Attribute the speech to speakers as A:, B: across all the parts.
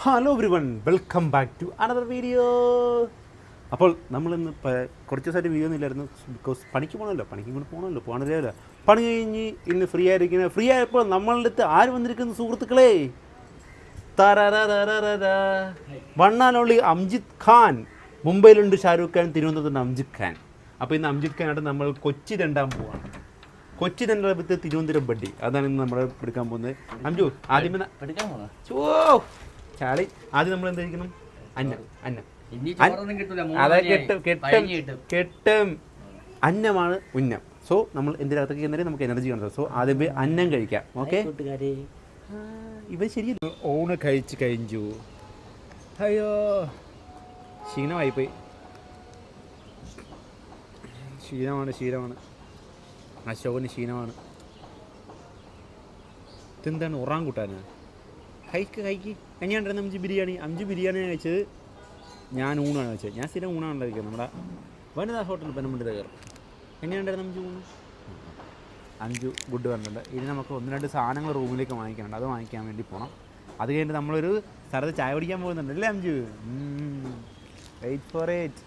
A: Hello everyone, welcome back to another video. അപ്പോൾ നമ്മളിന്ന് കുറച്ച് ദിവസമായിട്ട് വീഡിയോ ഒന്നും ഇല്ലായിരുന്നു. ബിക്കോസ് പണിക്ക് പോകണമല്ലോ, പോകണമല്ലോ. പണി കഴിഞ്ഞ് ഇന്ന് ഫ്രീ ആയപ്പോൾ നമ്മളുടെ അടുത്ത് ആര് വന്നിരിക്കുന്നു സുഹൃത്തുക്കളെ? One and only Amjith Khan. മുംബൈയിലുണ്ട് ഷാരൂഖ് ഖാൻ, തിരുവനന്തപുരത്തുണ്ട് അംജിത് ഖാൻ. അപ്പോൾ ഇന്ന് അംജിത് ഖാനായിട്ട് നമ്മൾ കൊച്ചി രണ്ടാൻ പോവാണ്. കൊച്ചി രണ്ടാമത്തെ തിരുവനന്തപുരം ബഡ്ഡി, അതാണ് ഇന്ന് നമ്മൾ എടുക്കാൻ പോകുന്നത്. അംജു ആദ്യമേ ചാളി ആദ്യം നമ്മൾ എന്തായിരിക്കണം? അന്നം. അതെ, കെട്ടും അന്നമാണ് ഉന്നം. സോ നമ്മൾ എന്തിനകത്തേക്ക് ചെന്നാലും നമുക്ക് എനർജി കണ്ടത്. സോ ആദ്യമേ അന്നം കഴിക്കാം. ഓക്കെ, ഇവ ശരിയല്ല. ഊണ് കഴിച്ച് കഴിഞ്ഞു. അയ്യോ, ക്ഷീണമായിപ്പോയി. ക്ഷീണമാണ്. അശോകന് ക്ഷീണമാണ്. ഇതെന്താണ് ഉറാൻ കൂട്ടാനാ? കഴിക്ക് എങ്ങനെയുണ്ടായിരുന്നു അഞ്ച് ബിരിയാണി കഴിച്ചത്. ഞാൻ ഊണാണ് കഴിച്ചത്. ഞാൻ സ്ഥിരം ഊണാണല്ലോ കഴിക്കുന്നത്. നമ്മുടെ വനിതാ ഹോട്ടൽ പെനമ്പള്ളി കയറും. എങ്ങനെയുണ്ടായിരുന്നു അഞ്ചു ഗുഡ് പറഞ്ഞിട്ടുണ്ട്. ഇനി നമുക്ക് 1-2 സാധനങ്ങൾ റൂമിലേക്ക് വാങ്ങിക്കാനുണ്ട്. അത് വാങ്ങിക്കാൻ വേണ്ടി പോകണം. അത് കഴിഞ്ഞിട്ട് നമ്മളൊരു സ്ഥലത്ത് ചായ കുടിക്കാൻ പോകുന്നുണ്ട് അല്ലേ അഞ്ചു? Wait for it.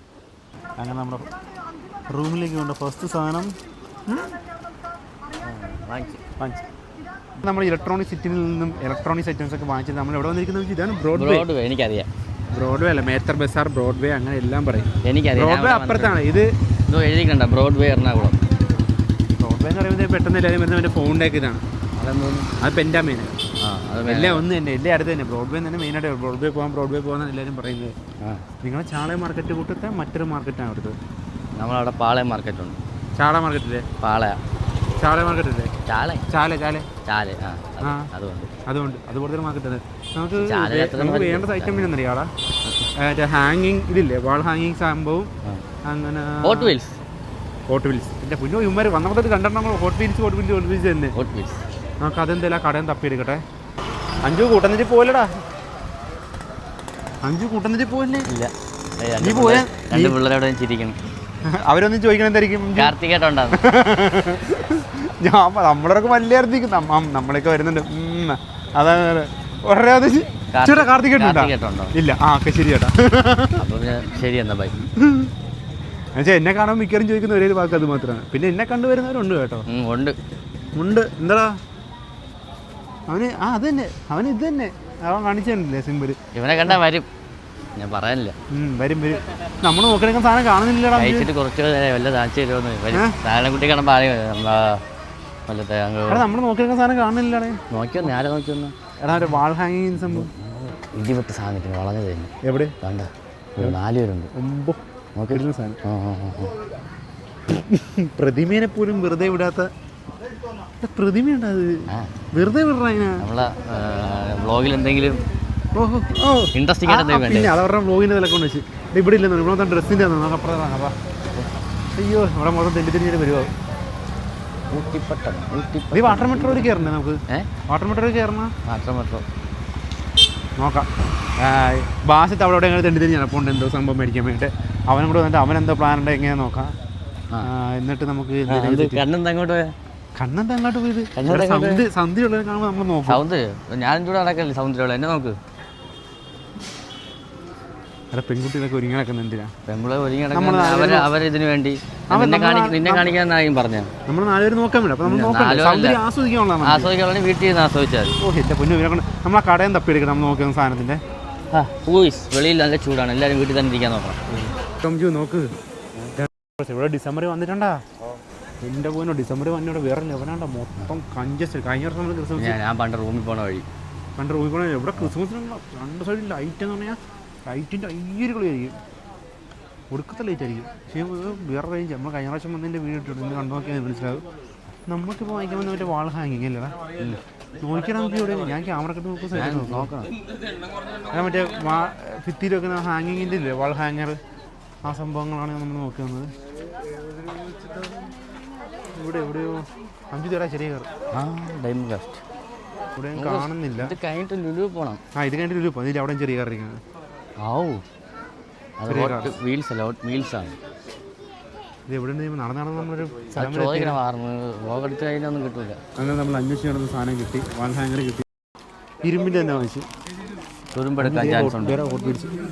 A: അങ്ങനെ നമ്മുടെ റൂമിലേക്ക് കൊണ്ട് ഫസ്റ്റ് സാധനം വാങ്ങിച്ചു. നമ്മൾ ഇലക്ട്രോണിക് സിറ്റിയിൽ നിന്നും ഇലക്ട്രോണിക്സ് ഐറ്റംസ് ഒക്കെ വാങ്ങിച്ചത് നമ്മൾ എവിടെ വന്നിരിക്കുന്നത്? ഇതാണ് ബ്രോഡ്വേ. എനിക്കറിയാം, ബ്രോഡ്വേ അല്ല, മേത്തർ ബസാർ, ബ്രോഡ്വേ, അങ്ങനെ എല്ലാം പറയും. എനിക്കറിയാം. ബ്രോഡ്വേ അപ്പുറത്താണ്. ഇത് എഴുതിക്കണ്ട, ബ്രോഡ്വേ എറണാകുളം. ബ്രോഡ്വേ എന്ന് പറയുന്നത് പെട്ടെന്ന് എല്ലാവരും വരുന്നത് എൻ്റെ ഫോണിൻ്റെ ഒക്കെ ഇതാണ്. അത് പെൻറ്റാമേന് എല്ലാം ഒന്ന് തന്നെ, എല്ലാം അടുത്ത് തന്നെ. ബ്രോഡ്വേ തന്നെ മെയിനായിട്ട് ബ്രോഡ്വേ പോകാൻ എല്ലാവരും പറയുന്നത്. നിങ്ങളെ ചാള മാർക്കറ്റ് കൂട്ടത്തെ മറ്റൊരു മാർക്കറ്റാണ് അവിടുത്തെ. നമ്മളവിടെ പാളയം മാർക്കറ്റുണ്ട്. ചാള മാർക്കറ്റില്ലേ? ചാള മാർക്കറ്റല്ലേ? ചാല അതുകൊണ്ട് അതുപോലത്തെ മാർക്കറ്റാണ്. നമുക്ക് വേണ്ട ഐറ്റം പിന്നെ എന്നറിയാളാ, ഹാങ്ങിങ് ഇതില്ലേ, വാൾ ഹാങ്ങിങ് സംഭവം. അങ്ങനെ ഹോട്ട് വീൽസ്. എൻ്റെ പുല്ലോ ഇവന്മാർ വന്നപ്പോഴത്തേക്ക് കണ്ടിട്ടുണ്ടോ? ഹോട്ട് വീൽസ് തന്നെ. നമുക്ക് അതെന്തെല്ലാം കടയും തപ്പിയെടുക്കട്ടെ. അഞ്ചു കൂട്ടന്നിട്ട് പോയില്ലടാ. പോയില്ലേ? നീ പോയാ അവരൊന്നും ചോദിക്കണം എന്തായിരിക്കും? നമ്മളൊക്കെ വലിയ നമ്മളൊക്കെ വരുന്നുണ്ട്. അതാണ് ചേട്ടാ, കാർത്തികേട്ടുണ്ടോ? ഇല്ല. ഒക്കെ ശരി ചേട്ടാ. ശരി എന്നാ ബൈ. എന്നുവെച്ചാൽ എന്നെ കാണാൻ മിക്കവാറും ചോദിക്കുന്ന ഒരേ വാക്ക് അത് മാത്രമാണ്. പിന്നെ എന്നെ കണ്ടുവരുന്നവരുണ്ട് കേട്ടോ. ഉണ്ട്. എന്താടാ അവന്? അത് തന്നെ, അവന് ഇത് തന്നെ. അവൻ കാണിച്ചില്ലേ സിമ്പിൾ. ഇവനെ കണ്ടാ വരും, ഞാൻ പറയാനില്ല. വരും. നമ്മൾ നോക്കിയെടുക്കുന്ന സാധനം കാണുന്നില്ലടാ. കുറച്ച് കുട്ടി കാണുമ്പോൾ നമ്മൾ നോക്കിയെടുക്കുന്ന സാധനം കാണുന്നില്ലടേ. നോക്കിയൊന്ന് എടാ, ഒരു വാൾ ഹാങ്ങിങ് സംഭവം ഇടിപെട്ട സാധനത്തിന് വളഞ്ഞു തരുന്നു. എവിടെ കണ്ട? 4 പേരുണ്ട്. പ്രതിമേനെ പോലും വെറുതെ വിടാത്ത പ്രതിമയുണ്ട്. അത് വെറുതെ വിടണ നമ്മളെ വ്ളോഗിൽ എന്തെങ്കിലും ഇൻട്രസ്റ്റിംഗ് പിന്നെ അതവരുടെ വ്ളോഗിൻ്റെ വില കൊണ്ട് വെച്ച് ഇവിടെ ഇല്ലെന്നു. ഇവിടെ മൊത്തം ഡ്രസ്സിൻ്റെ അപ്പുറത്താണ്. അയ്യോ, ഇവിടെ മൊത്തം തെണ്ടിത്തിരിഞ്ഞിട്ട് വരുമോ? ഈ വാട്ടർ മെട്രോയിൽ കയറണ്ടേ നമുക്ക്? വാട്ടർ മെട്രോയിൽ കയറണം. നോക്കാം. ബാസിത്ത് അവിടെ എങ്ങനെ തെണ്ടിത്തിരിഞ്ഞ് നടപ്പുണ്ട് എന്തോ സംഭവം മേടിക്കാൻ വേണ്ടിയിട്ട്. അവനും കൂടെ വന്നിട്ട് അവനെന്തോ പ്ലാൻ ഉണ്ട്, എങ്ങനെ നോക്കാം. എന്നിട്ട് നമുക്ക് കണ്ണെന്താ അങ്ങോട്ട് പോയത്? സന്ധ്യയുള്ളത് കാണുമ്പോൾ നമ്മൾ നോക്കാം. ഞാൻ കൂടെ നടക്കല്ലേ സൗന്ദര്യമുള്ള എന്നെ നോക്ക്. അല്ല, പെൺകുട്ടികളൊക്കെ ഒരുങ്ങി എന്തിനാ? അവരിതിനു വേണ്ടി നിന്നെ കാണിക്കാന്നായും പറഞ്ഞ നമ്മൾ 4 പേര് നോക്കാൻ വേണ്ടി. അപ്പോൾ നമ്മൾ ആസ്വദിക്കാനുള്ള വീട്ടിൽ നിന്ന് ആസ്വദിച്ചാൽ. എൻ്റെ പൊന്നു, നമ്മൾ ആ കടയും തപ്പിയെടുക്കണം. നമ്മൾ നോക്കുന്ന സാധനത്തിൻ്റെ വെളിയിൽ നല്ല ചൂടാണ്, എല്ലാവരും വീട്ടിൽ തന്നെ ഇരിക്കാൻ നോക്കണം. നോക്ക്, ഇവിടെ ഡിസംബർ വന്നിട്ടുണ്ടാ? എൻ്റെ പോയിനോ, ഡിസംബർ വന്നോടെ വേറെ ലെവനാണ്ട. മൊത്തം കഞ്ചസ്റ്റ്. കഴിഞ്ഞ വർഷം നമ്മൾ ക്രിസ്മസ് ഞാൻ പണ്ട് റൂമിൽ പോണ വഴി എവിടെ ക്രിസ്മസിനുള്ള 2 സൈഡിൽ ലൈറ്റ് എന്ന് പറഞ്ഞാൽ ലൈറ്റിൻ്റെ അയ്യരുകളായിരിക്കും. ഒടുക്കത്തെ ലൈറ്റ് ആയിരിക്കും. പക്ഷേ വേറെ റേഞ്ച്. നമ്മൾ കഴിഞ്ഞ പ്രാവശ്യം വന്നതിൻ്റെ വീഡിയോ ഇട്ടിട്ട് ഇന്ന് കണ്ടു നോക്കിയാൽ മനസ്സിലാവും. നമുക്കിപ്പോൾ വാങ്ങിക്കാൻ വന്ന മറ്റേ വാൾ ഹാങ്ങിങ് അല്ലടാ. നോക്കിയാൽ നമുക്ക് ഇവിടെ ഞാൻ ക്യാമറ കെട്ട് നോക്കുന്ന സൈഡ് നോക്കണം. അല്ല, മറ്റേ ഭിത്തിയിൽ വെക്കുന്ന ഹാങ്ങിങ്ങിൻ്റെ ഇല്ലേ, വാൾ ഹാങ്ങർ, ആ സംഭവങ്ങളാണ് നമ്മൾ നോക്കുന്നത്. ഇവിടെ എവിടെയോ 5 തേടാ ചെറിയ കാർ. ഡയമണ്ട് ലാസ്റ്റ് ഇവിടെ കാണുന്നില്ല. ഇത് കഴിഞ്ഞിട്ട് ലുലു പോകണം. ഇത് കഴിഞ്ഞിട്ട് ലുലു പോകാം. ഇതിൽ അവിടെ ചെറിയ കാർ ഇരിക്കുന്നത്. ഇത് എവിടെ നടന്നു നമ്മളൊരു ഒന്നും കിട്ടില്ല. അങ്ങനെ നമ്മൾ അന്വേഷിച്ച് നടന്ന സാധനം കിട്ടി. വാൾ ഹാങ്ങർ കിട്ടി. ഇരുമ്പിൻ്റെ തന്നെ വാങ്ങിച്ചു.
B: തുരുമ്പെടുക്കാൻ ചാൻസ് ഉണ്ട്.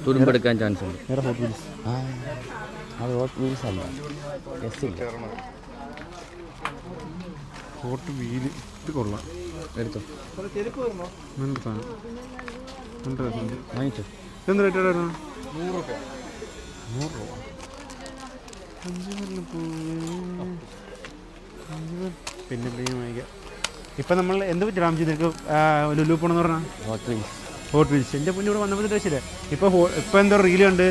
B: തുരുമ്പെടുക്കാൻ ചാൻസ് ഉണ്ട്. അത് ഹോട്ട് വീൽസ് അല്ല,
A: ഹോട്ട് വീല്. ഇത് കൊള്ളാം,
B: എടുത്തോ.
A: വാങ്ങിച്ചോ. എന്ത് റേറ്റ്? 100 രൂപ. 100 രൂപ. പിന്നെ വാങ്ങിക്കാം. ഇപ്പം നമ്മൾ എന്ത് പറ്റി രാംജി നിനക്ക് ലുലു പോകണമെന്ന് പറഞ്ഞാൽ? Hot wheels. എൻ്റെ മുന്നേ ഇവിടെ വന്നപ്പോൾ രക്ഷയില്ല. ഇപ്പോൾ എന്തോ റീല് കണ്ട്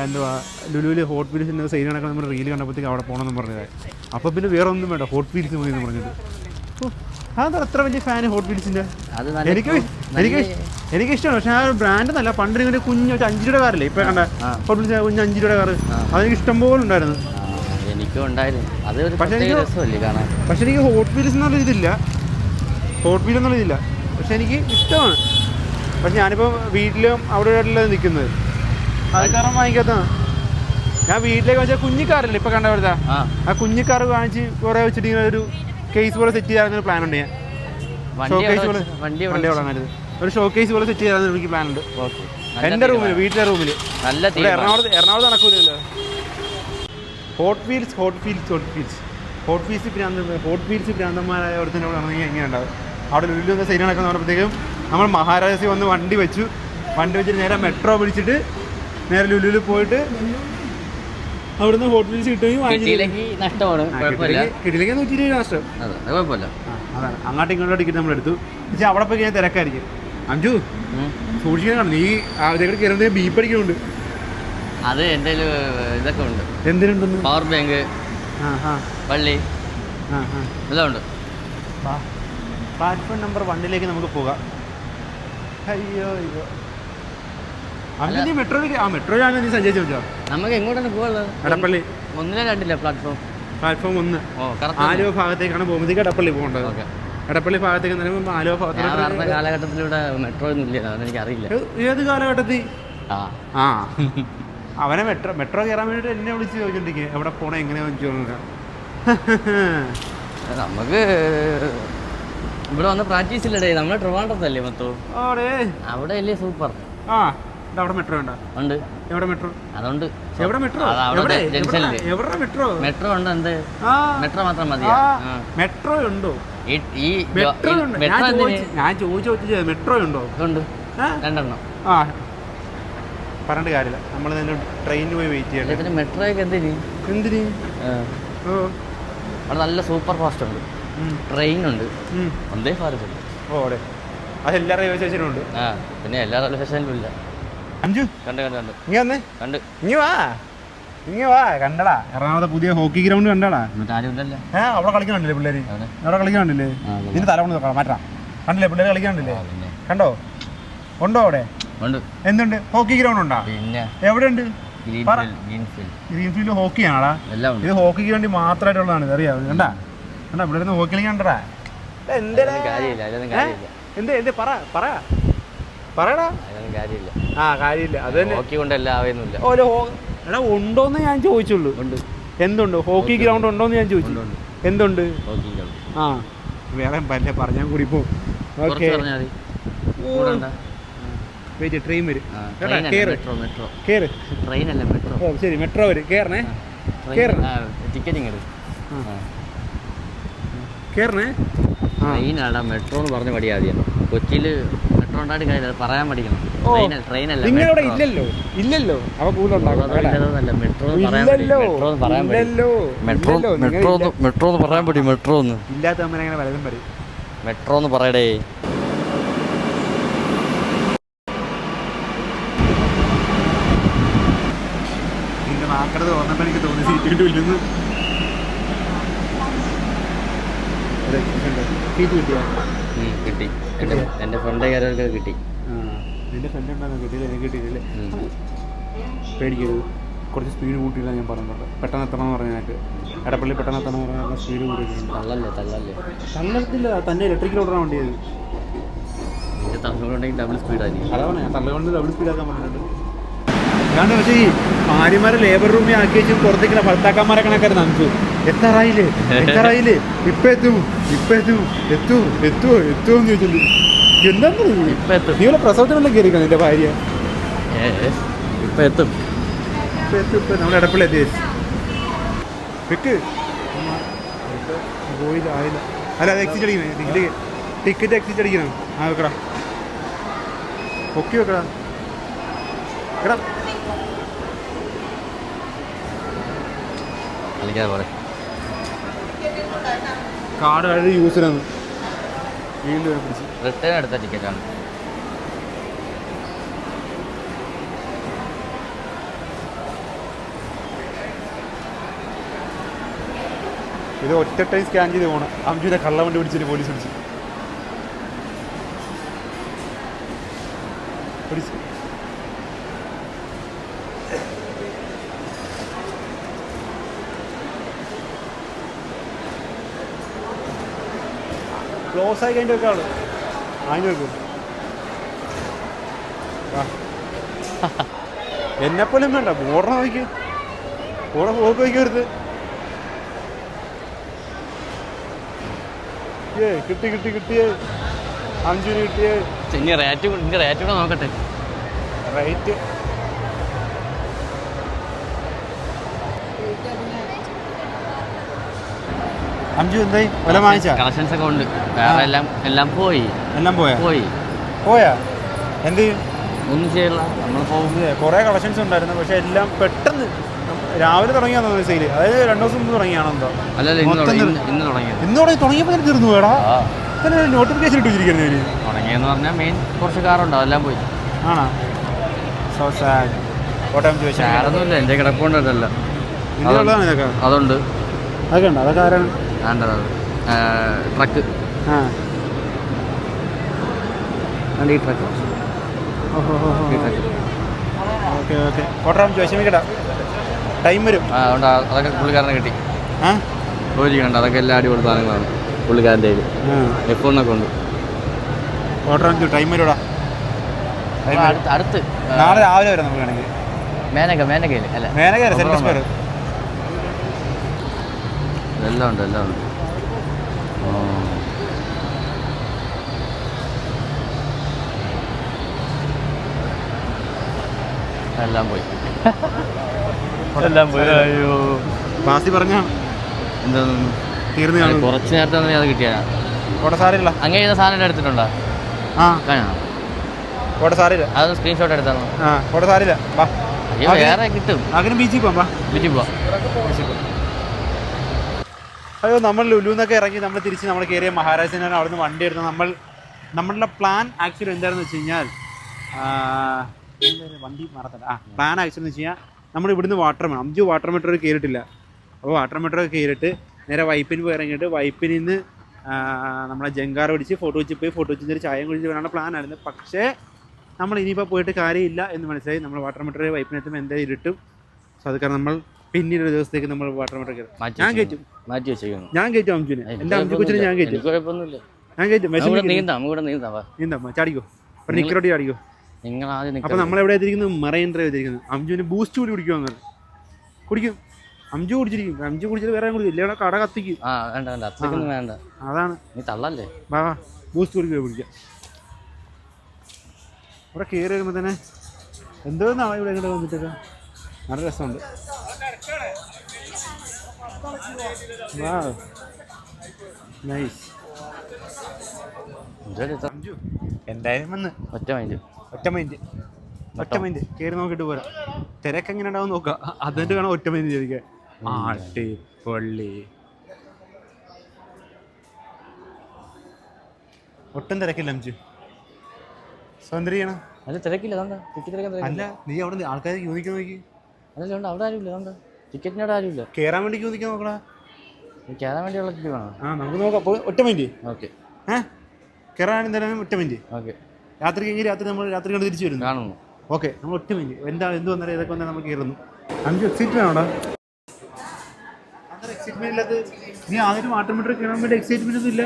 A: എന്തുവാ ലുലുവിൽ ഹോട്ട് വീൽസിൻ്റെ സെയിൽ കണക്കാൻ നമ്മൾ റീല് കണ്ടപ്പോഴത്തേക്ക് അവിടെ പോകണമെന്ന് പറഞ്ഞത്. അപ്പോൾ പിന്നെ വേറെ ഒന്നും വേണ്ട, ഹോട്ട് വീൽസ് മതി എന്ന് പറഞ്ഞത്. അതെന്താ അത്ര വലിയ ഫാന് ഹോട്ട് വീൽസിൻ്റെ? എനിക്ക് ഇഷ്ടമാണ്. പക്ഷേ ആ ഒരു ബ്രാൻഡ് നല്ല. പണ്ട് ഇങ്ങനെ കുഞ്ഞ് 5 രൂപയുടെ കാറില്ലേ ഇപ്പോൾ കണ്ട ഹോട്ട് വീൽസ്, കുഞ്ഞ് 5 രൂപയുടെ കാറ്, അതെനിക്ക് ഇഷ്ടം പോലെ ഉണ്ടായിരുന്നു. പക്ഷേ എനിക്ക് ഹോട്ട് വീൽസ് എന്നുള്ള ഇതില്ല, ഹോട്ട് വീൽ എന്നുള്ള ഇതില്ല. പക്ഷെ എനിക്ക് ഇഷ്ടമാണ്. പക്ഷെ ഞാനിപ്പോൾ വീട്ടിലും അവിടെ ഇവിടെയല്ല നിൽക്കുന്നത്, അത് കാരണം വാങ്ങിക്കാത്തതാണ്. ഞാൻ വീട്ടിലേക്ക് വെച്ചാൽ കുഞ്ഞിക്കാറില്ലേ ഇപ്പോൾ കണ്ട പോലത്തെ ആ കുഞ്ഞിക്കാർ വാങ്ങിച്ച് കുറേ വെച്ചിട്ട് ഇങ്ങനെ ഒരു കേസ് പോലെ സെറ്റ് ചെയ്യാനൊരു പ്ലാൻ ഉണ്ട്. ഞാൻ ഷോ കേസ് പോലെ വണ്ടി വാങ്ങാനത് ഒരു ഷോ കേസ് പോലെ സെറ്റ് ചെയ്യാൻ എനിക്ക് പ്ലാൻ ഉണ്ട് എൻ്റെ റൂമിൽ, വീട്ടിലെ റൂമിൽ. എറണാകുളത്ത് നടക്കൂലല്ലോ. ഹോട്ട് വീൽസ് ഭ്രാന്തന്മാരായ ഒരുത്തിൻ്റെ അവിടെ നടന്നെങ്കിൽ എങ്ങനെ ഉണ്ടാവും? അവിടെ ലുലു എന്ന സൈഡ് നടക്കുന്ന പറഞ്ഞപ്പോഴത്തേക്കും നമ്മൾ മഹാരാജാസിൽ വന്ന് വണ്ടി വെച്ചിട്ട് നേരെ മെട്രോ പിടിച്ചിട്ട് നേരെ ലുലുവിൽ പോയിട്ട് അവിടുന്ന് ഹോട്ട് വീൽസ് കിട്ടിയില്ലെങ്കിൽ
B: നഷ്ടമാണ്.
A: കിട്ടിയില്ലെങ്കിൽ 120 രൂപ നഷ്ടം.
B: കുഴപ്പമില്ല.
A: അതാണ്. അങ്ങോട്ടും ഇങ്ങോട്ടും ടിക്കറ്റ് നമ്മൾ എടുത്തു. പക്ഷേ അവിടെ പോയി ഞാൻ തിരക്കായിരിക്കും. അഞ്ചു സൂക്ഷിക്കാൻ നീ അതേക്കൂടെ കയറുന്നത് ബീപ്പ് അടിക്കുന്നുണ്ട്.
B: അത് എൻ്റെ ഇതൊക്കെ ഉണ്ട്.
A: എന്തിനുണ്ടെന്ന്?
B: പവർ ബാങ്ക്, പള്ളി, എല്ലാം ഉണ്ട്.
A: പ്ലാറ്റ്ഫോം നമ്പർ 1 നമുക്ക് പോകാം. അയ്യോ അങ്ങനെ നീ മെട്രോയിലാണ് നീ സഞ്ചരിച്ചു വെച്ചോ?
B: നമുക്ക് എങ്ങോട്ടാണ് പോകാനുള്ളത്?
A: എടപ്പള്ളി.
B: ഒന്നിനെ കണ്ടില്ല പ്ലാറ്റ്ഫോം
A: 1. ആലുവ ഭാഗത്തേക്കാണ് പോകുമ്പോഴത്തേക്ക് എടപ്പള്ളി പോകേണ്ടത്. എടപ്പള്ളി ഭാഗത്തേക്ക് നിലവിൽ ആലുവ ഭാഗത്തേക്ക്.
B: കാലഘട്ടത്തിലൂടെ മെട്രോ ഒന്നും ഇല്ല, അതെനിക്ക് അറിയില്ല.
A: ഏത് കാലഘട്ടത്തിൽ? അവനെ മെട്രോ കയറാൻ വേണ്ടിയിട്ട് എന്നെ വിളിച്ച് ചോദിച്ചോണ്ടിരിക്കുക എവിടെ പോണേ എങ്ങനെയാ ചോദിച്ചു.
B: നമുക്ക് ഇവിടെ വന്ന് പ്രാക്ടീസ് ഇല്ലടേ. നമ്മളെ ട്രിവാൻഡ്രത്തല്ലേ മൊത്തം, അവിടെ അല്ലേ സൂപ്പർ.
A: അവിടെ മെട്രോ ഉണ്ടോ?
B: ഉണ്ട്.
A: എവിടെ മെട്രോ?
B: അതുണ്ട്.
A: എവിടെ മെട്രോ?
B: ജംഗ്ഷനിൽ
A: എവിടെ മെട്രോ?
B: മെട്രോ ഉണ്ട്. എന്ത് മെട്രോ മാത്രം മതി?
A: മെട്രോ ഉണ്ടോ? ഞാൻ ചോദിച്ചു മെട്രോ ഉണ്ടോ?
B: ഉണ്ട്, 2 എണ്ണം.
A: പറഞ്ഞിട്ട് കാര്യമില്ല, നമ്മൾ ട്രെയിനിന് പോയി വെയിറ്റ് ചെയ്യണം.
B: മെട്രോ ഒക്കെ എന്തിന് അവിടെ നല്ല സൂപ്പർ ഫാസ്റ്റ് ഉണ്ട്, ട്രെയിൻ ഉണ്ട്, വന്ദേ ഭാരത് ഉണ്ട്.
A: അതെ, അത് എല്ലാ റെയിൽവേ സ്റ്റേഷനും ഉണ്ട്.
B: പിന്നെ എല്ലാ റെയിൽവേ സ്റ്റേഷനിലും ഇല്ല.
A: അഞ്ചു
B: കണ്ട്
A: ഇങ്ങ വാ കണ്ടടാ. എറണാകുളത്തെ പുതിയ ഹോക്കി ഗ്രൗണ്ട് കണ്ടടാ. അവിടെ കളിക്കണില്ലേ പിള്ളേര്? അവിടെ കളിക്കണില്ലേ? ഇതിന് തല കൊണ്ട് മാറ്റാം. കണ്ടില്ലേ പിള്ളേര് കളിക്കണില്ലേ? കണ്ടോ? ഉണ്ടോ അവിടെ? എന്തുണ്ട്? ഹോക്കി ഗ്രൗണ്ട് ഉണ്ടോ?
B: പിന്നെ
A: എവിടെ ഉണ്ട്? ഗ്രീൻഫീൽഡ് ഹോക്കിയാണാ? ഇത് ഹോക്കിക്ക് വേണ്ടി മാത്രമായിട്ടുള്ളതാണ്. ഇത് അറിയാം. കണ്ടാ പിള്ളേർ ഹോക്കി കളിക്കണ്ടടാ. പറയടാ. കാര്യമില്ല. അത് തന്നെ. എടാ ഉണ്ടോന്ന് ഞാൻ ചോദിച്ചുള്ളൂ. എന്തുണ്ട്? ഹോക്കി ഗ്രൗണ്ട് ഉണ്ടോന്ന് ഞാൻ ചോദിച്ചു. എന്തുണ്ട്? വേറെ പല്ലേ പറഞ്ഞാൽ കൂടി പോകും. ഓക്കെ, ട്രെയിൻ വരും. ശരി, മെട്രോ വരും. കേറണേ.
B: മെട്രോ എന്ന് പറഞ്ഞ പടി ആദ്യം കൊച്ചിയിൽ മെട്രോ ഉണ്ടായിട്ട് കാര്യമില്ല, പറയാൻ പഠിക്കണം.
A: നിങ്ങളിവിടെ ഇല്ലല്ലോ. അവ
B: മെട്രോ എന്ന് പറയാൻ പറ്റി. മെട്രോ എന്ന്
A: ഇല്ലാത്ത അങ്ങനെ പലതും പറയും.
B: മെട്രോ എന്ന് പറയടേ.
A: നിന്റെ നാക്കടത് തോന്നപ്പോൾ എനിക്ക് തോന്നി സീറ്റ് കിട്ടില്ലെന്ന്.
B: കിട്ടി. എൻ്റെ ഫ്രണ്ട് കാരൊക്കെ കിട്ടി.
A: നിന്റെ ഫ്രണ്ട് ഉണ്ടാകുന്ന കിട്ടിയില്ല, എനിക്ക് കിട്ടിയില്ലേ? പേടിക്കരുത്, കുറച്ച് സ്പീഡ് കൂട്ടിയില്ല ഞാൻ പറഞ്ഞത്. പെട്ടെന്ന് എത്തണം എന്ന് പറഞ്ഞാൽ എനിക്ക് എടപ്പള്ളി പെട്ടെന്ന് എത്തണം എന്ന് പറഞ്ഞാൽ സ്പീഡ് കൂട്ടിയിട്ടുണ്ട്. തള്ളത്തില്ല, തന്നെ ഇലക്ട്രിക്കൽ ഓർഡറാണ് വണ്ടിയത്.
B: തള്ളുകൊണ്ടെങ്കിൽ ഡബിൾ സ്പീഡായിരിക്കും.
A: അതാണ് ഞാൻ തള്ളുകൊണ്ട് ഡബിൾ സ്പീഡാക്കാൻ പറഞ്ഞിട്ടുണ്ട്. അല്ലാണ്ട് പക്ഷേ ഈ ഭാര്യമാരെ ലേബർ റൂമിൽ ആക്കി വെച്ചും പുറത്തേക്കുള്ള ഭർത്താക്കന്മാരെ കണക്കായിരുന്നു നമുക്ക്. എത്താറായില്ലേ ഇപ്പം എത്തുമോ എന്ന് ചോദിച്ചിട്ടുണ്ട്. എന്താ
B: ഇപ്പം എത്തും.
A: നീ വല്ല പ്രസവത്തിനെല്ലാം കയറിക്കണം നിന്റെ ഭാര്യ.
B: ഇപ്പം എത്തും.
A: ഇപ്പം നമ്മുടെ ഇടപ്പള്ളി എത്തി വെക്ക് പോയില്ല ആയില്ല. അല്ല അത് എക്സിറ്റ് അടിക്കണേ, ടിക്കറ്റ് എക്സിറ്റ് അടിക്കണം. ആ വെക്കടാ, പൊക്കി വെക്കടാ എടാ. കാർഡ് കഴിഞ്ഞ് യൂസിനാണ് വീണ്ടും പിടിച്ച്
B: റിട്ടേൺ എടുത്ത ടിക്കറ്റാണ്.
A: ഇത് ഒറ്റ ടൈം സ്കാൻ ചെയ്ത് പോകണം. അംജുവിനെ കള്ളവണ്ടി പിടിച്ചിട്ട് പോലീസ് പിടിച്ച് ക്ലോസ് ആയി കഴിഞ്ഞിട്ട് വെക്കാള് അതിന് വെക്കും. എന്നെപ്പോലും വേണ്ട, ബോർഡർ നോക്കി ബോർഡർ പോക്ക് വയ്ക്കരുത്. കിട്ടിയേ അഞ്ചിന് കിട്ടിയേ.
B: റേറ്റ് കൂടെ നോക്കട്ടെ.
A: റേറ്റ് അഞ്ചു എന്തായി വില വാങ്ങിച്ച
B: കളക്ഷൻസ് ഒക്കെ ഉണ്ട്. വേറെ എല്ലാം പോയി.
A: പോയാ എന്ത് ചെയ്യും?
B: ഒന്നും ചെയ്യില്ല. നമ്മൾ പോകും.
A: കുറേ കളക്ഷൻസ് ഉണ്ടായിരുന്നു, പക്ഷെ എല്ലാം പെട്ടെന്ന് രാവിലെ തുടങ്ങിയാണോ സെയില്? അതായത് 2 ദിവസം മുമ്പ് തുടങ്ങിയാണോ എന്തോ?
B: അല്ലല്ല, ഇന്ന്
A: തുടങ്ങിയപ്പോൾ തന്നെ തീർന്നു വേടാ. നോട്ടിഫിക്കേഷൻ ഇട്ട് വെച്ചിരിക്കുന്നത്
B: തുടങ്ങിയെന്ന് പറഞ്ഞാൽ മെയിൻ കുറച്ച് കാറുണ്ടോ, എല്ലാം പോയി.
A: ആണോ? So sad. കോട്ടയം ചോദിച്ചാൽ
B: കാറൊന്നുമില്ല, എൻ്റെ കിടപ്പുണ്ടല്ല.
A: ഇതൊക്കെ
B: അതുണ്ട്.
A: അതൊക്കെ ഉണ്ട്. അതൊക്കെ ആരാണ്?
B: ട്രക്ക്. ഈ ട്രക്ക്.
A: ഓക്കെ കോട്ടയം ചോദിച്ചാൽ ടൈം വരും.
B: അതുകൊണ്ട് അതൊക്കെ പുള്ളിക്കാരനെ കിട്ടി. ചോദിക്കണ്ട, അതൊക്കെ എല്ലാ അടിപൊളി സാധനങ്ങളാണ് പുള്ളിക്കാരൻ്റെ കയ്യിൽ. F1 ഉണ്ട്.
A: കോട്ടയം ടൈം വരുടാ.
B: അടുത്ത്
A: നാളെ രാവിലെ വരാം നമുക്ക് വേണമെങ്കിൽ.
B: മേനകയിൽ അല്ല,
A: സെൻട്രൽ സ്ക്വയർ
B: എല്ലാം ഉണ്ട്. എല്ലാം പോയി. അയ്യോ,
A: ബാസി പറഞ്ഞ
B: എന്താ
A: തീർന്നു.
B: കുറച്ച് നേരത്തെ അത് കിട്ടിയാ
A: സാരില്ല.
B: അങ്ങനെ ചെയ്ത സാധനം എടുത്തിട്ടുണ്ടോ?
A: സാരില്ല,
B: അത് സ്ക്രീൻഷോട്ട് എടുത്താണോ?
A: സാരില്ല.
B: വേറെ കിട്ടും.
A: അങ്ങനെ ബീച്ചിൽ പോവാം. അയ്യോ, നമ്മൾ ലുലുന്നൊക്കെ ഇറങ്ങി നമ്മൾ തിരിച്ച് നമ്മൾ കയറിയ മഹാരാജനാണ്. അവിടെ നിന്ന് വണ്ടി എടുത്ത് നമ്മളുടെ പ്ലാൻ ആക്ച്വലി എന്താണെന്ന് വെച്ച് കഴിഞ്ഞാൽ വണ്ടി മറത്തല്ല. പ്ലാൻ ആക്ച്വലി എന്ന് വെച്ച് കഴിഞ്ഞാൽ നമ്മൾ ഇവിടുന്ന് അഞ്ചു വാട്ടർ മെട്രോ കയറിയിട്ടില്ല. അപ്പോൾ വാട്ടർ മെട്രോ കയറിയിട്ട് നേരെ വൈപ്പിന് പോയി ഇറങ്ങിയിട്ട് വൈപ്പിൽ നിന്ന് നമ്മളെ ജങ്കാർ പിടിച്ച് ഫോട്ടോ വെച്ച് ചായ കുടിച്ച് വരാനുള്ള പ്ലാനായിരുന്നു. പക്ഷേ നമ്മൾ ഇനിയിപ്പോൾ പോയിട്ട് കാര്യമില്ല എന്ന് മനസ്സിലായി. നമ്മൾ വാട്ടർ മെട്രോ വൈപ്പിനെത്തുമ്പോൾ എന്തായാലും ഇരുട്ടും. സോ അത് കാരണം നമ്മൾ പിന്നീട് ഒരു ദിവസത്തേക്ക് നമ്മൾ വാട്ടർ മെട്രോ കയറും. ഞാൻ കയറ്റും അംജുനെ. എൻ്റെ അഞ്ചു കൊച്ചിനെ ഞാൻ കയറ്റും. നീന്താം. ചാടിക്കോ, നിക്കറോട്ടി ചാടിക്കോ. അപ്പോൾ നമ്മളെവിടെ എത്തിയിരിക്കുന്നത്? മറൈൻ ഡ്രൈവ് എത്തിയിരിക്കുന്നത്. അംജുവിന് ബൂസ്റ്റ് കൂടി കുടിക്കും. അഞ്ചു കുടിച്ചിട്ട് വേറെ ഇല്ല, കട കത്തിക്കും. അതാണ് ബൂസ്റ്റ് കുടിക്കാം. ഇവിടെ കയറി വരുമ്പോൾ തന്നെ എന്തോന്നാണ് ഇവിടെ ഇങ്ങോട്ട് വന്നിട്ടൊക്കെ നല്ല രസമുണ്ട്. നൈസ്. എന്തായാലും വന്ന് ഒറ്റ മൈൻഡ് കയറി നോക്കിയിട്ട് പോരാ. തിരക്ക് എങ്ങനെ ഉണ്ടാവും നോക്കാം. അതിൻ്റെ വേണം ഒറ്റ മൈൻഡ് ചോദിക്കാൻ. പള്ളി ഒട്ടും തിരക്കില്ല. അഞ്ചു സൗന്ദര്യം അല്ല, നീ അവിടെ ആൾക്കാർ ക്യൂ നിൽക്കാൻ നോക്കി.
B: ടിക്കറ്റിനോട് ആരുമില്ല.
A: കയറാൻ വേണ്ടി ക്യൂ നിൽക്കാൻ നോക്കടാ.
B: കയറാൻ വേണ്ടിയുള്ള ക്യൂ ആണോ?
A: നമുക്ക് നോക്കാം. അപ്പോൾ ഒറ്റ മൈൻഡ്.
B: ഓക്കെ.
A: കയറാൻ എന്തായാലും ഒറ്റ മൈൻഡ്.
B: ഓക്കെ.
A: രാത്രി നമ്മൾ രാത്രി കണ്ട് തിരിച്ചു വരുന്നു.
B: കാണുന്നു.
A: ഓക്കെ, നമ്മൾ ഒറ്റ മൈൻഡ്. എന്ത് വന്നാലും ഏതൊക്കെ വന്നാൽ നമുക്ക് കയറുന്നു. അഞ്ച് എക്സൈറ്റ്മെന്റ് ആണോടാ? അത്ര എക്സൈറ്റ്മെന്റ് ഇല്ലാത്ത നീ ആദ്യം വാട്ടർ മീറ്റർ കയറാൻ വേണ്ടി എക്സൈറ്റ്മെന്റ് ഒന്നും ഇല്ല.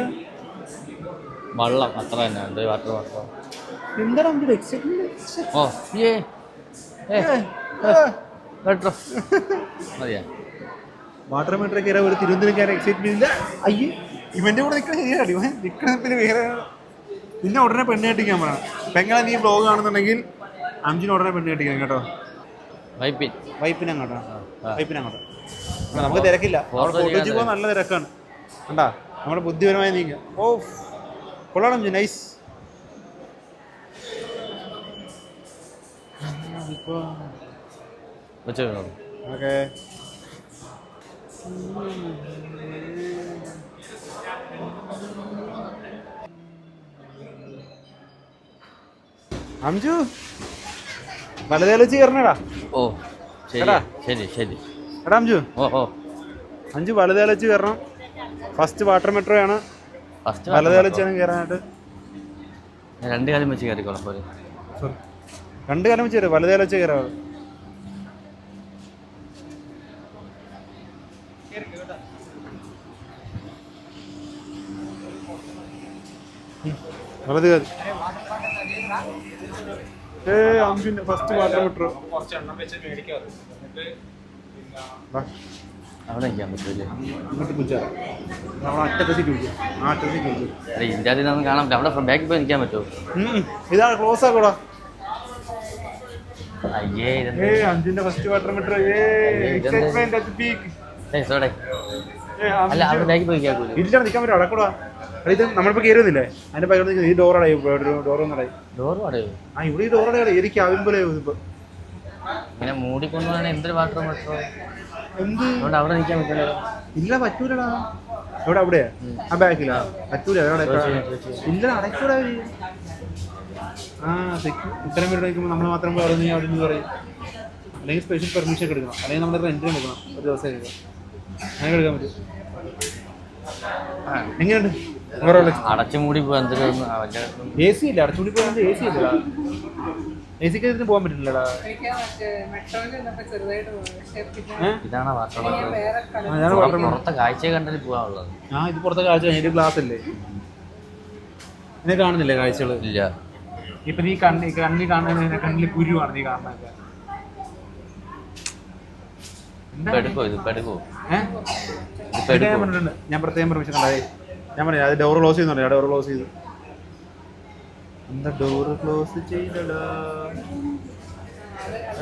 B: വെള്ളം അത്ര തന്നെ ഉണ്ട്.
A: എന്താണ് നമുക്ക് എക്സൈറ്റ്മെന്റ്? വാട്ടർ മീറ്റർ കയറാൻ ഒരു തിരുവനന്തപുരം കയറാൻ എക്സൈറ്റ്മെന്റ് ഇല്ല. അയ്യേ, ഇവന്റെ കൂടെ നിൽക്കുന്ന വേറെ പിന്നെ ഉടനെ പെണ്ണ് കെട്ടിക്കാൻ പറയണം. പെങ്ങളെ നീ ബ്ലോഗ് കാണുന്നുണ്ടെങ്കിൽ അഞ്ചിന് ഉടനെ പെണ്ണ് കെട്ടിക്കാൻ കേട്ടോ. വൈപ്പിനങ്ങോട്ടോ. നമുക്ക് തിരക്കില്ല. അവിടെ ഫോട്ടോയ്ക്ക് പോകാൻ നല്ല തിരക്കാണ്. കണ്ടാ നമ്മുടെ ബുദ്ധിപരമായി നീങ്ങ. ഓ കൊള്ളാം അഞ്ചു, നൈസ്. ഓക്കെ അഞ്ചു വലതേലച്ച് കയറണടാ.
B: ഓ ശരി ശരി
A: എടാ അഞ്ചു,
B: ഓ
A: അഞ്ചു വലതേലച്ച് കയറണം. ഫസ്റ്റ് വാട്ടർ മെട്രോ ആണ്. വലതേലച്ചാണ് കയറാനായിട്ട്.
B: 2 കാലം വെച്ച് കയറിക്കോളാം പോലെ.
A: 2 കാലം വെച്ച് കയറും. വലതേലച്ച് കയറാം. വലത് കയറി. അഞ്ചിന്റെ ഫസ്റ്റ് വാട്ടർ മെട്രോ.
B: അവിടെ നിൽക്കാൻ പറ്റൂലേ? ഇന്ത്യയിൽ നിന്ന് കാണാൻ പറ്റില്ല. അവിടെ ബാക്കിൽ പോയി നിൽക്കാൻ പറ്റുമോ?
A: ഇതാണ് ക്ലോസ് ആക്കൂടാ.
B: അയ്യേ
A: അഞ്ചിന്റെ ഫസ്റ്റ് വാട്ടർ മെട്രോ.
B: അല്ല അവിടെ ബാക്കിൽ പോയി കേൾക്കൂല.
A: ഇല്ല നിൽക്കാൻ പറ്റും. അടക്കൂടാ. ഇത് നമ്മളിപ്പോ കയറുന്നില്ലേ അതിന്റെ പകരം ഈ ഡോർ അടയും. ഡോർ അടയും. ആ ഇവിടെ ഈ ഡോർ അടയാണ്. എനിക്ക് ആവും പോലെ ഇപ്പൊ
B: ഇങ്ങനെ മൂടിക്കൊണ്ടുപോകാൻ എന്തൊരു വാട്ടർ മെട്രോ.
A: എന്ത്
B: അവിടെ നിൽക്കാൻ പറ്റില്ല.
A: ഇല്ല പറ്റൂലടാ. എവിടെ അവിടെയാ? ആ ബാക്കിലാ പറ്റൂല. ഇല്ല അടയ്ക്കൂടാ. ഇത്തരം പേര് കഴിക്കുമ്പോൾ നമ്മൾ മാത്രം പറഞ്ഞു അവിടെ നിന്ന് പറയും. അല്ലെങ്കിൽ സ്പെഷ്യൽ പെർമിഷൻ ഒക്കെ എടുക്കണം. അല്ലെങ്കിൽ നമ്മൾ റെന്റിന് എടുക്കണം. ഒരു ദിവസം അങ്ങനെ എടുക്കാൻ പറ്റും. എങ്ങനെയുണ്ട്?
B: അടച്ചുമൂടി പോകാൻ
A: എ സി ഇല്ല. അടച്ചുമൂടി പോകാൻ എ സി ഇല്ല. എ സിക്ക് പോകാൻ പറ്റില്ലടാ.
B: ഇതാണ് പുറത്തെ കാഴ്ച കണ്ടിട്ട് പോകാനുള്ളത്.
A: ഇത് പുറത്തെ കാഴ്ച കഴിഞ്ഞിട്ട് ഗ്ലാസ് അല്ലേ? എന്നെ കാണുന്നില്ലേ കാഴ്ചകൾ?
B: ഇല്ല.
A: ഇപ്പൊ നീ കണ്ണിൽ കാണുന്ന കണ്ണിൽ കുരുവാണ് നീ കാണുന്നതൊക്കെ. ഞാൻ പ്രത്യേകം പെർമിഷൻ ഉണ്ടായി. ഞാൻ പറയാം അത് ഡോർ ക്ലോസ് ചെയ്യുന്നുണ്ട്. ഡോർ ക്ലോസ് ചെയ്തു. എന്താ ഡോർ ക്ലോസ് ചെയ്തടാ.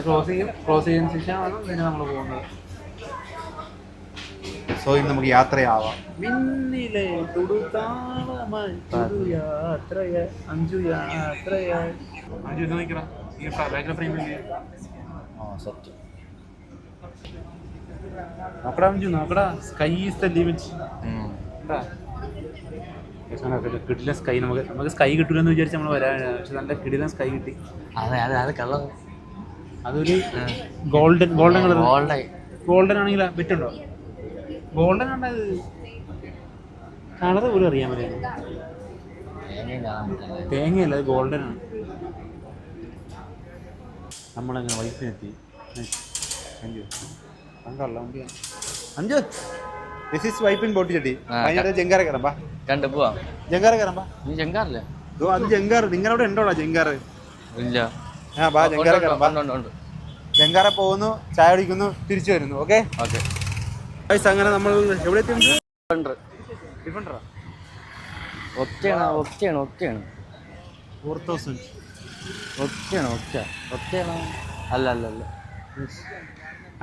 A: ക്ലോസ് ചെയ്യുന്ന ശേഷമാണ് പിന്നെ നമ്മൾ പോകുന്നത്. സോ ഇന്ന് നമുക്ക് യാത്രയാവാം. മിന്നിലെ തുടുതാളമായി യാത്രയായി. അഞ്ചു യാത്രയായി. അഞ്ചു ഇത് നോക്കണം. ഈ ബാക്കിലെ ഫ്രെയിമില്ലേ? നോക്കടാ അഞ്ചു നോക്കടാ. Sky is the limit. കിടിലൻ സ്കൈ. നമുക്ക് സ്കൈ കിട്ടൂലെന്ന് വിചാരിച്ച് നമ്മൾ വരാനാണ്. പക്ഷെ നല്ല കിടിലൻ സ്കൈ കിട്ടി. അതൊരു ഗോൾഡൻ കളർ. ഗോൾഡൻ ആണെങ്കിലാ പറ്റുണ്ടോ? ഗോൾഡൻ ആണ്ടത് കളർ പോലും അറിയാൻ പറ്റില്ല. തേങ്ങയല്ല, അത് ഗോൾഡൻ ആണ്. നമ്മളങ്ങനെ വൈഫിനെത്തി. അഞ്ചു ദിസ് ഈസ് വൈപ്പിൻ ബോട്ടി ചട്ടി. ജങ്കാറ കയറാം. ജങ്കാറ കയറാം. അത് ജങ്കാറ് നിങ്ങളവിടെ ഉണ്ടോടാ ജങ്കാറ്? ഇല്ല. ജങ്കാറ കയറാം. ജങ്കാറ പോകുന്നു, ചായ കുടിക്കുന്നു, തിരിച്ചു വരുന്നു. ഓക്കെ. അങ്ങനെ നമ്മൾ എവിടെ എത്തി?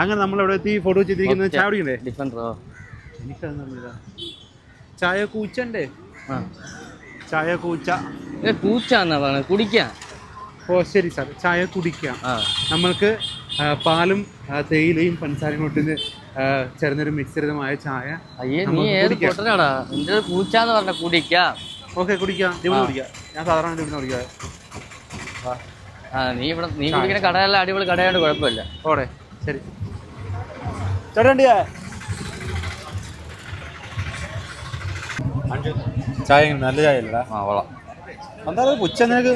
A: അങ്ങനെ നമ്മൾ എവിടെ എത്തി? ഫോട്ടോ വെച്ചിരിക്കുന്നത് ചായ കുടിക്കണ്ടേ? എനിക്കതൊന്നുമില്ല. ചായ കൂച്ചണ്ടേ? ചായ കൂച്ച
B: കുടിക്കാം.
A: ഓ ശരി സാർ, ചായ കുടിക്കാം. നമ്മൾക്ക് പാലും തേയിലയും പഞ്ചസാരയും കൊണ്ടിന് ചേർന്നൊരു മിശ്രിതമായ ചായ. ഓക്കെ കുടിക്കാം. ഇവിടെ കുടിക്കാം. ഞാൻ സാധാരണ ഇവിടെ കുടിക്കാം.
B: നീ കുടിക്കുന്ന കടയെല്ലാം അടിപൊളി കടയാണ്ട് കുഴപ്പമില്ല.
A: ഓടെ ശരി ചേട്ടണ്ടിയാ. ചായ നല്ല ചായ അല്ലടാ. എന്താ പുച്ഛ നിനക്ക്?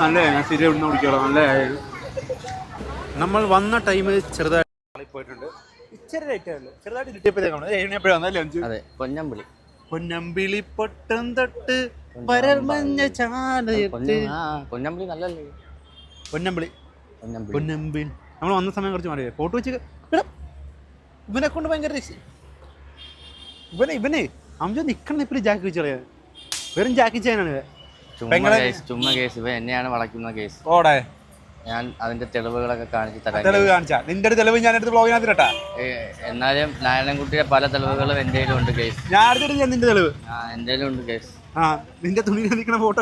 A: നല്ല സ്ഥിരം ഇവിടുന്ന് കുടിക്കോളാം. നല്ല ചായ. നമ്മൾ വന്ന ടൈം ചെറുതായിട്ട് പോയിട്ടുണ്ട്. ഇച്ചിരി ലൈറ്റാണ്. ചെറുതായിട്ട് കിട്ടിയപ്പോഴേക്കാണ്. പൊന്നമ്പിളി പൊട്ടം തൊട്ട് പരമഞ്ഞ ചാലയത്ത്.
B: പൊന്നമ്പിളി നല്ലല്ലേ?
A: പൊന്നമ്പിളി നമ്മൾ വന്ന സമയം കുറച്ച് മാറിയേ. ഫോട്ടോ വെച്ച് ഇവനെ കൊണ്ട് ഭയങ്കര ഇവനെ അമ്മ നിക്കണം ഇപ്പം ജാക്കി വെച്ച് കളയാ വെറും ജാക്കി ചെയ്യാനാണ്
B: ചുമ്മാ കേസ് ഇവ എന്നെയാണ് വളയ്ക്കുന്ന കേസ്.
A: ഓടെ
B: ഞാൻ അതിന്റെ തെളിവുകളൊക്കെ കാണിച്ചു തരാം.
A: തെളിവ് കാണിച്ചാ നിന്റെ തെളിവ് ഞാൻ എടുത്ത് ബ്ലോഗിനകത്ത് ഇട്ടാ.
B: എന്നാലും നാരായണൻകുട്ടിയുടെ പല തെളിവുകളും എൻ്റെ ഉണ്ട് കേസ്.
A: ഞാൻ അടുത്തിട്ട് നിന്റെ തെളിവ്
B: എൻ്റെ ഉണ്ട് കേസ്.
A: നിന്റെ തുണി നിൽക്കുന്ന ഫോട്ടോ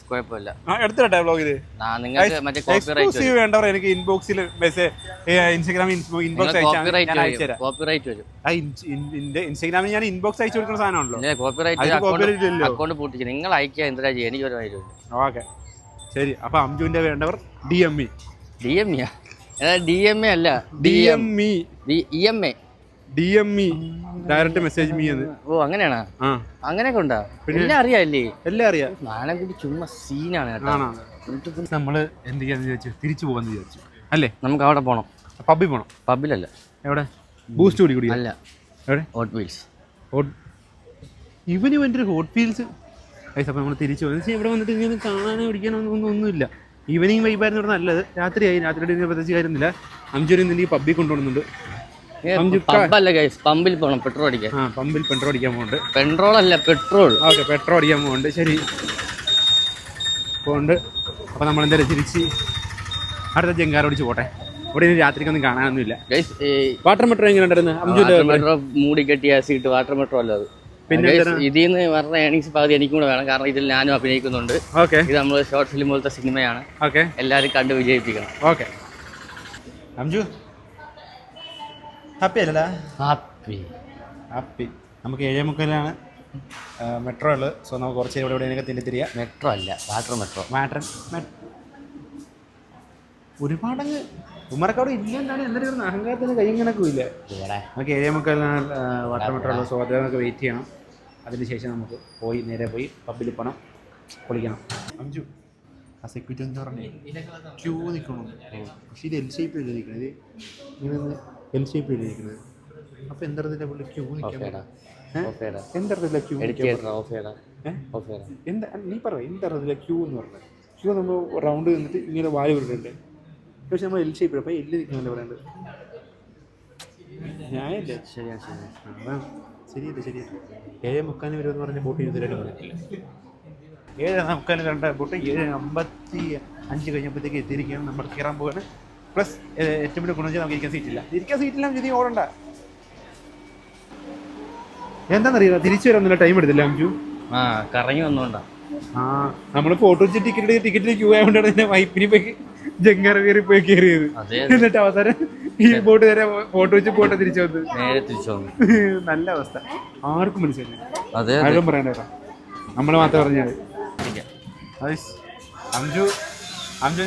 B: കുഴപ്പമില്ല
A: എടുത്തിട്ടെ ബ്ലോഗില്.
B: നിങ്ങൾക്ക് മറ്റേ കോപ്പിറൈറ്റ്
A: വേണ്ടവർ എനിക്ക് ഇൻബോക്സിൽ മെസ്സേജ് ഇൻസ്റ്റാഗ്രാമിൽ ഇൻബോക്സ്
B: കോപ്പിറൈറ്റ് വരും.
A: ഇൻസ്റ്റാഗ്രാമിൽ ഞാൻ ഇൻബോക്സ് അയച്ചു കൊടുക്കുന്ന സാധനമാണല്ലോ.
B: കോപ്പിറൈറ്റ് അക്കൗണ്ട് പൂട്ടിച്ച് നിങ്ങൾ അയക്കുക എന്തിനാ ചെയ്യുക? എനിക്ക് ഒരു കാര്യമില്ല.
A: ഓക്കെ ശരി. അപ്പൊ അംജുവിന്റെ വേണ്ടവർ DME
B: അല്ല
A: DME ഡയറക്റ്റ് മെസ്സേജ് മീ എന്ന്.
B: ഓ അങ്ങനെയാണോ? അങ്ങനെയൊക്കെ ഉണ്ടാ? എല്ലാം അറിയാല്ലേ?
A: എല്ലാം അറിയാം.
B: നാളെ കൂടി ചുമ്മാ സീനാണ് കേട്ടോ.
A: നമ്മള് എന്ത് ചെയ്യാന്ന് വിചാരിച്ചു? തിരിച്ചു പോകാന്ന് വിചാരിച്ചു അല്ലേ? നമുക്ക്
B: അവിടെ പോണം.
A: പബ്ബിൽ പോണം.
B: പബ്ബിലല്ല.
A: എവിടെ? ബൂസ്റ്റ് കുടി
B: അല്ല.
A: എവിടെ?
B: Hot wheels.
A: ഇവന് വേണ്ടി ഹോട്ട് വീൽസ്. അപ്പം നമ്മൾ തിരിച്ചു പോകുന്നത് ഇവിടെ വന്നിട്ട് ഇങ്ങനെ കാണാനോ പിടിക്കാനോ ഒന്നുമില്ല. ഈവനിങ് വൈബായിരുന്നു ഇവിടെ നല്ലത്. രാത്രിയായി. രാത്രിയുടെ പ്രത്യേകിച്ച് കാര്യമൊന്നുമില്ല. അഞ്ചൊരു എനിക്ക് പബ്ബിൽ കൊണ്ടുപോകുന്നുണ്ട്.
B: പമ്പിൽ പോകണം പെട്രോൾ അടിക്കാൻ.
A: പമ്പിൽ പെട്രോൾ അടിക്കാൻ പോകുന്നുണ്ട്.
B: പെട്രോൾ അല്ല പെട്രോൾ.
A: ഓക്കെ പെട്രോൾ അടിക്കാൻ പോകുന്നുണ്ട്. ശരി പോകുന്നുണ്ട്. അപ്പം നമ്മളെന്തായാലും തിരിച്ച് അടുത്ത ജങ്കാർ ഓടിച്ച് പോട്ടെ. ഇവിടെ ഇനി രാത്രിക്കൊന്നും കാണാനൊന്നുമില്ല. വാട്ടർ മെട്രോ എങ്ങനെ ഉണ്ടായിരുന്നു?
B: മൂടി കെട്ടിയ സീറ്റ് വാട്ടർ മെട്രോ അല്ല അത്. പിന്നെ ഇതിൽ നിന്ന് പറഞ്ഞ ഏണിങ്സ് പകുതി എനിക്കും കൂടെ വേണം. കാരണം ഇതിൽ ഞാനും അഭിനയിക്കുന്നുണ്ട്. ഇത് നമ്മൾ ഷോർട്ട് ഫിലിം പോലത്തെ സിനിമയാണ്.
A: ഓക്കെ
B: എല്ലാവരും കണ്ട് വിജയിപ്പിക്കണം.
A: ഓക്കെ അംജു ഹാപ്പി അല്ലടാ? ഹാപ്പി. നമുക്ക് 7:30 മെട്രോ ഉള്ളത്. സോ നമുക്ക് കുറച്ച് ഇവിടെ തിരിയാ.
B: മെട്രോ അല്ല വാട്ടർ
A: ഒരുപാടങ്ങ് ഉമ്മറക്കവിടെ ഇല്ലെന്നാണ് എല്ലാവരും അഹങ്കാരത്തിന് കൈ കണക്കുമില്ല. നമുക്ക് 7:30 വാട്ടർ മെട്രോ ഉള്ളത്. സോ അത് നമുക്ക് വെയിറ്റ് ചെയ്യണം. അതിനുശേഷം നമുക്ക് നേരെ പോയി പബ്ബിൽ പോകണം, പൊളിക്കണം. അംജു ആ സെക്യൂരിറ്റി എന്താ പറഞ്ഞത്? ക്യൂ നിൽക്കണം. പക്ഷേ ഇത് L ഷേപ്പ് എഴുതിയിരിക്കുന്നത്. ഇങ്ങനെ L ഷേപ്പ് എഴുതിയിരിക്കുന്നത്. അപ്പോൾ എന്തറിയില്ല പുള്ളി ക്യൂ നിൽക്കാൻ. എന്തറിയില്ല ക്യൂ എന്താ നീ പറ. എന്തറിയില്ല ക്യൂ എന്ന് പറഞ്ഞത്? ക്യൂ നമ്മൾ റൗണ്ട് നിന്നിട്ട് ഇങ്ങനെ വാല് വിടുന്നുണ്ട്. പക്ഷെ നമ്മൾ L ഷേപ്പ് അപ്പോൾ എല്ല് നിൽക്കുന്നുണ്ട് പറയേണ്ടത്. ഞാനല്ലേ?
B: ശരിയാണ്.
A: അതാണ് ശരിയല്ലേ? 7:30 വരുമെന്ന് പറഞ്ഞ ബോട്ട് ചെയ്തിട്ട് പറഞ്ഞിട്ടില്ല. 7:40 കണ്ട ബോട്ട് 7:55 കഴിഞ്ഞപ്പോഴത്തേക്ക് എത്തിയിരിക്കുകയാണ്. നമ്മൾ കയറാൻ പോവുകയാണ്. പ്ലസ് ഏറ്റവും വലിയ ഗുണം വെച്ചാൽ നമുക്ക് ഇരിക്കാൻ സീറ്റില്ല. ഇത് ഓടണ്ട. എന്താണെന്നറിയാം, തിരിച്ചു വരാൻ ടൈം എടുത്തില്ല അംജു.
B: കറങ്ങി വന്നോണ്ടാ.
A: നമ്മൾ ഫോട്ടോ വെച്ച് ടിക്കറ്റിന് ക്യൂ ആയതുകൊണ്ടാണ് വൈപ്പിനി പോയി ജങ്കാർ കയറി പോയി കയറിയത്. എന്നിട്ട് അവസാനം ഈ ബോട്ട് വരെ ഫോട്ടോ വെച്ച് പോട്ടെ തിരിച്ചു വന്നു. നല്ല അവസ്ഥ. ആർക്കും മനസ്സിലായി. ആരും പറയണ്ട കേട്ടോ, നമ്മൾ മാത്രം പറഞ്ഞാൽ. അംജു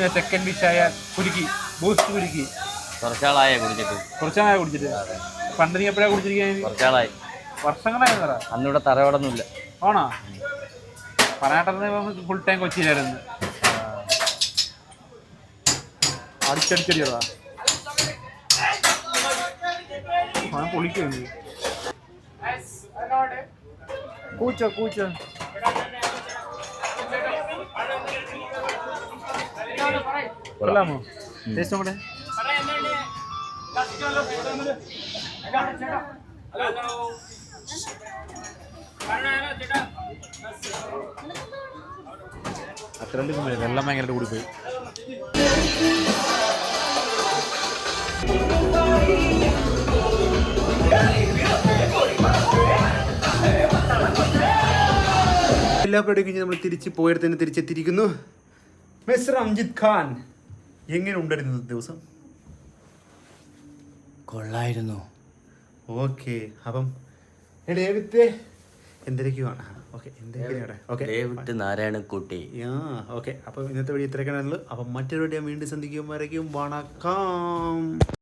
A: ഞാൻ സെക്കൻഡ് ഡിഷായ ബൂസ്റ്റ് കുലുക്കി.
B: കുറച്ചാളായ കുടിച്ചിട്ട്.
A: പണ്ട് നീ എപ്പോഴാണ് കുടിച്ചിരിക്കുന്നത്?
B: കുറച്ചാളായി,
A: വർഷങ്ങളായി.
B: അന്നിവിടെ തറയോടൊന്നുമില്ല.
A: ആണോ? പറയാട്ട ഫുൾ ടൈം കൊച്ചിയിലായിരുന്നു. അടിച്ചടിച്ചടിയതാ പൊളിക്കുന്നു. കൂച്ച കൊള്ളാമോ? ടേസ്റ്റ് കൂടെ. അത്ര വെള്ളം ഭയങ്കരമായിട്ട് കൂടിപ്പോയി. എല്ലാ പരിപാടിയും കഴിഞ്ഞ് നമ്മൾ തിരിച്ച് പോയിട്ട് തന്നെ തിരിച്ചെത്തിയിരിക്കുന്നു. മിസ്റ്റർ അംജിത് ഖാൻ, എങ്ങനെ ഉണ്ടായിരുന്നു ദിവസം?
B: കൊള്ളായിരുന്നു.
A: ഓക്കെ, അപ്പം ഡേവിഡ് എന്തൊക്കെയാണ്? ഓക്കെ, എന്തൊക്കെയാണ്? Okay,
B: David Narayanankutty.
A: ഓക്കെ, അപ്പം ഇന്നത്തെ വീഡിയോ ഇത്രയൊക്കെയാണുള്ളൂ. അപ്പം മറ്റൊരു വീഡിയോ വീണ്ടും സന്ധിക്കുമ്പോഴേക്കും വണക്കം.